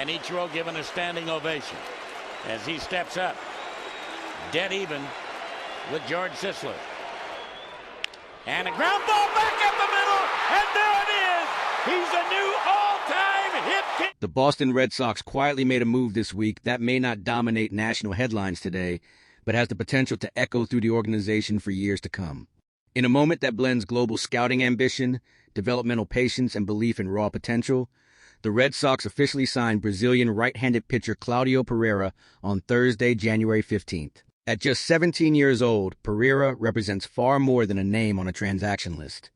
And Ichiro given a standing ovation as he steps up. Dead even with George Sisler. And a ground ball back up the middle, and there it is! He's a new all-time hit king! The Boston Red Sox quietly made a move this week that may not dominate national headlines today, but has the potential to echo through the organization for years to come. In a moment that blends global scouting ambition, developmental patience, and belief in raw potential, the Red Sox officially signed Brazilian right-handed pitcher Claudio Pereira on Thursday, January 15th. At just 17 years old, Pereira represents far more than a name on a transaction list.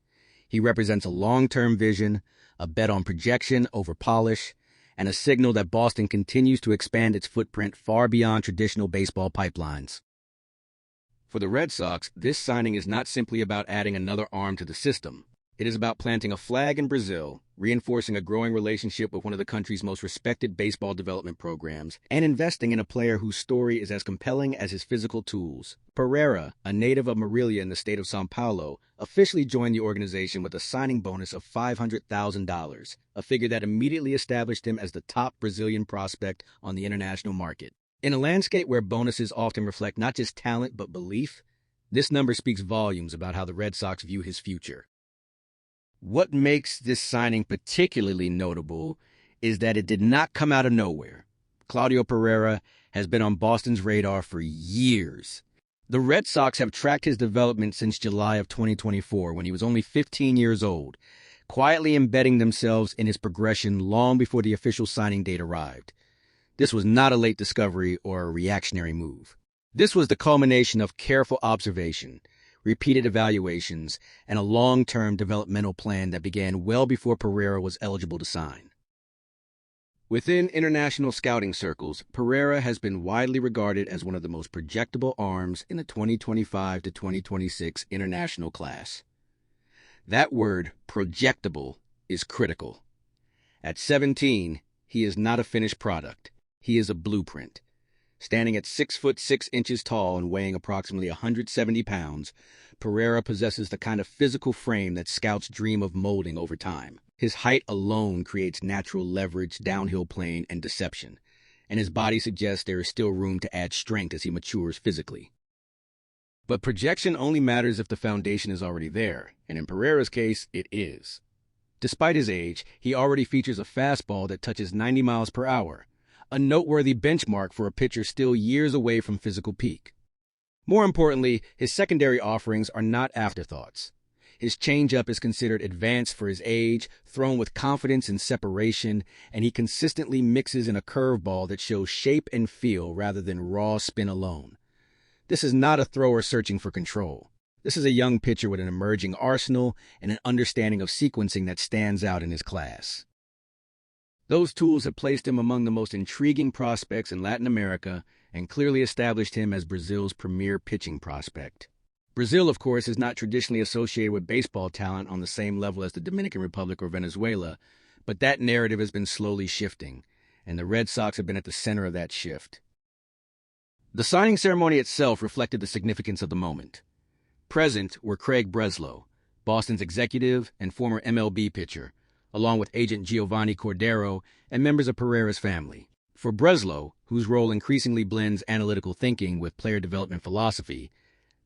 He represents a long-term vision, a bet on projection over polish, and a signal that Boston continues to expand its footprint far beyond traditional baseball pipelines. For the Red Sox, this signing is not simply about adding another arm to the system. It is about planting a flag in Brazil, reinforcing a growing relationship with one of the country's most respected baseball development programs, and investing in a player whose story is as compelling as his physical tools. Pereira, a native of Marília in the state of São Paulo, officially joined the organization with a signing bonus of $500,000, a figure that immediately established him as the top Brazilian prospect on the international market. In a landscape where bonuses often reflect not just talent but belief, this number speaks volumes about how the Red Sox view his future. What makes this signing particularly notable is that it did not come out of nowhere. Claudio Pereira has been on Boston's radar for years. The Red Sox have tracked his development since July of 2024, when he was only 15 years old, quietly embedding themselves in his progression long before the official signing date arrived. This was not a late discovery or a reactionary move. This was the culmination of careful observation, repeated evaluations, and a long-term developmental plan that began well before Pereira was eligible to sign. Within international scouting circles, Pereira has been widely regarded as one of the most projectable arms in the 2025 to 2026 international class. That word, projectable, is critical. At 17, he is not a finished product. He is a blueprint. Standing at 6 foot 6 inches tall and weighing approximately 170 pounds, Pereira possesses the kind of physical frame that scouts dream of molding over time. His height alone creates natural leverage, downhill plane, and deception, and his body suggests there is still room to add strength as he matures physically. But projection only matters if the foundation is already there, and in Pereira's case, it is. Despite his age, he already features a fastball that touches 90 miles per hour, a noteworthy benchmark for a pitcher still years away from physical peak. More importantly, his secondary offerings are not afterthoughts. His changeup is considered advanced for his age, thrown with confidence and separation, and he consistently mixes in a curveball that shows shape and feel rather than raw spin alone. This is not a thrower searching for control. This is a young pitcher with an emerging arsenal and an understanding of sequencing that stands out in his class. Those tools have placed him among the most intriguing prospects in Latin America and clearly established him as Brazil's premier pitching prospect. Brazil, of course, is not traditionally associated with baseball talent on the same level as the Dominican Republic or Venezuela, but that narrative has been slowly shifting, and the Red Sox have been at the center of that shift. The signing ceremony itself reflected the significance of the moment. Present were Craig Breslow, Boston's executive and former MLB pitcher, along with agent Giovanni Cordero and members of Pereira's family. For Breslow, whose role increasingly blends analytical thinking with player development philosophy,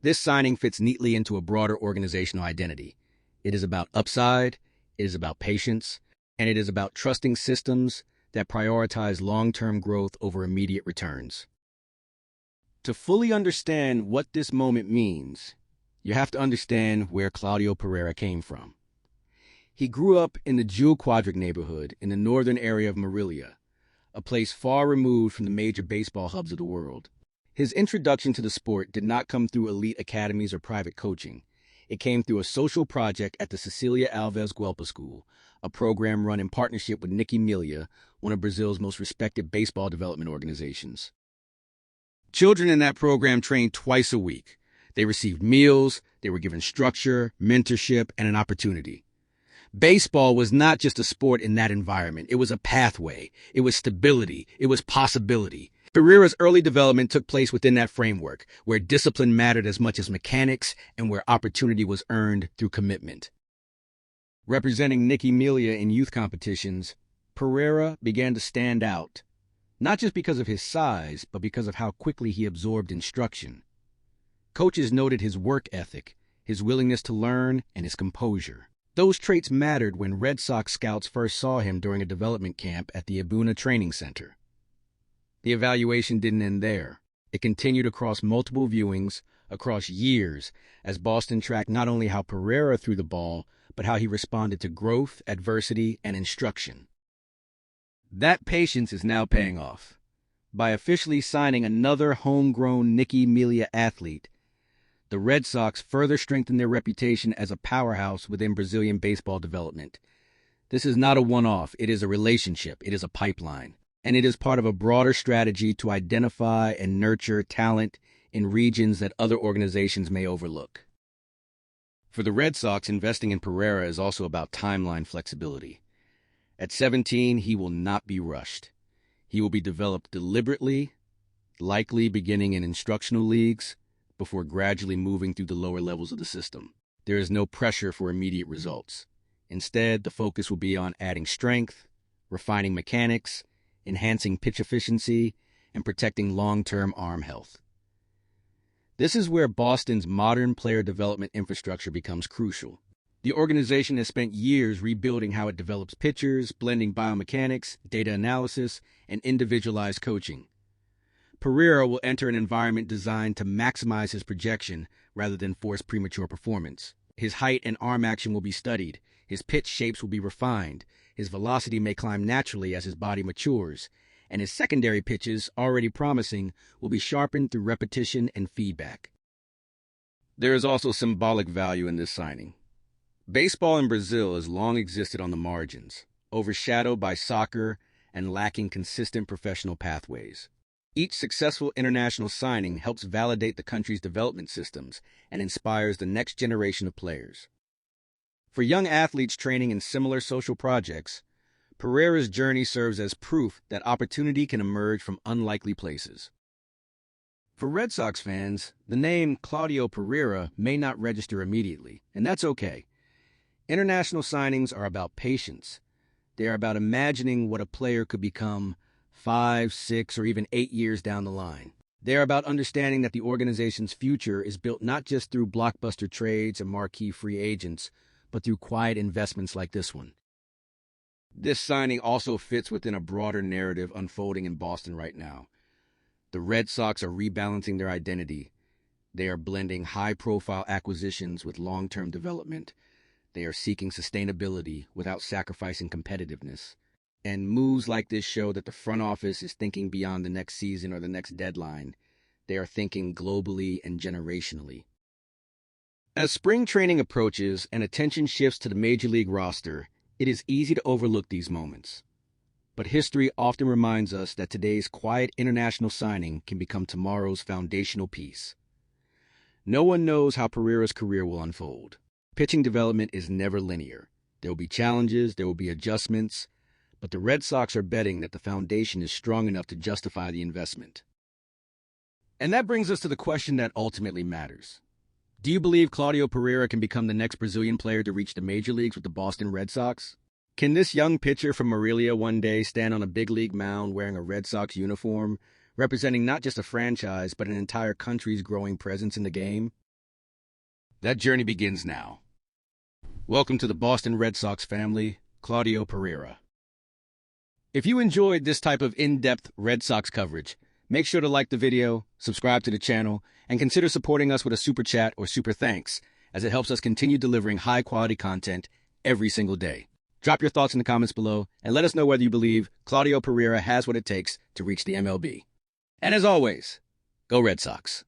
this signing fits neatly into a broader organizational identity. It is about upside, it is about patience, and it is about trusting systems that prioritize long-term growth over immediate returns. To fully understand what this moment means, you have to understand where Claudio Pereira came from. He grew up in the Jewel Quadric neighborhood in the northern area of Marília, a place far removed from the major baseball hubs of the world. His introduction to the sport did not come through elite academies or private coaching. It came through a social project at the Cecilia Alves Guelpa School, a program run in partnership with Nicky Melia, one of Brazil's most respected baseball development organizations. Children in that program trained twice a week. They received meals, they were given structure, mentorship, and an opportunity. Baseball was not just a sport in that environment. It was a pathway. It was stability. It was possibility. Pereira's early development took place within that framework, where discipline mattered as much as mechanics and where opportunity was earned through commitment. Representing Nicky Melia in youth competitions, Pereira began to stand out, not just because of his size, but because of how quickly he absorbed instruction. Coaches noted his work ethic, his willingness to learn, and his composure. Those traits mattered when Red Sox scouts first saw him during a development camp at the Abuna Training Center. The evaluation didn't end there. It continued across multiple viewings, across years, as Boston tracked not only how Pereira threw the ball, but how he responded to growth, adversity, and instruction. That patience is now paying off. By officially signing another homegrown Nicky Melia athlete, the Red Sox further strengthened their reputation as a powerhouse within Brazilian baseball development. This is not a one-off, it is a relationship, it is a pipeline, and it is part of a broader strategy to identify and nurture talent in regions that other organizations may overlook. For the Red Sox, investing in Pereira is also about timeline flexibility. At 17, he will not be rushed. He will be developed deliberately, likely beginning in instructional leagues, before gradually moving through the lower levels of the system. There is no pressure for immediate results. Instead, the focus will be on adding strength, refining mechanics, enhancing pitch efficiency, and protecting long-term arm health. This is where Boston's modern player development infrastructure becomes crucial. The organization has spent years rebuilding how it develops pitchers, blending biomechanics, data analysis, and individualized coaching. Pereira will enter an environment designed to maximize his projection rather than force premature performance. His height and arm action will be studied, his pitch shapes will be refined, his velocity may climb naturally as his body matures, and his secondary pitches, already promising, will be sharpened through repetition and feedback. There is also symbolic value in this signing. Baseball in Brazil has long existed on the margins, overshadowed by soccer and lacking consistent professional pathways. Each successful international signing helps validate the country's development systems and inspires the next generation of players. For young athletes training in similar social projects, Pereira's journey serves as proof that opportunity can emerge from unlikely places. For Red Sox fans, the name Claudio Pereira may not register immediately, and that's okay. International signings are about patience. They are about imagining what a player could become 5, 6, or even 8 years down the line. They are about understanding that the organization's future is built not just through blockbuster trades and marquee free agents, but through quiet investments like this one. This signing also fits within a broader narrative unfolding in Boston right now. The Red Sox are rebalancing their identity. They are blending high-profile acquisitions with long-term development. They are seeking sustainability without sacrificing competitiveness. And moves like this show that the front office is thinking beyond the next season or the next deadline. They are thinking globally and generationally. As spring training approaches and attention shifts to the Major League roster, it is easy to overlook these moments. But history often reminds us that today's quiet international signing can become tomorrow's foundational piece. No one knows how Pereira's career will unfold. Pitching development is never linear. There will be challenges, there will be adjustments, but the Red Sox are betting that the foundation is strong enough to justify the investment. And that brings us to the question that ultimately matters. Do you believe Claudio Pereira can become the next Brazilian player to reach the major leagues with the Boston Red Sox? Can this young pitcher from Marília one day stand on a big league mound wearing a Red Sox uniform, representing not just a franchise, but an entire country's growing presence in the game? That journey begins now. Welcome to the Boston Red Sox family, Claudio Pereira. If you enjoyed this type of in-depth Red Sox coverage, make sure to like the video, subscribe to the channel, and consider supporting us with a super chat or super thanks, as it helps us continue delivering high-quality content every single day. Drop your thoughts in the comments below, and let us know whether you believe Claudio Pereira has what it takes to reach the MLB. And as always, go Red Sox.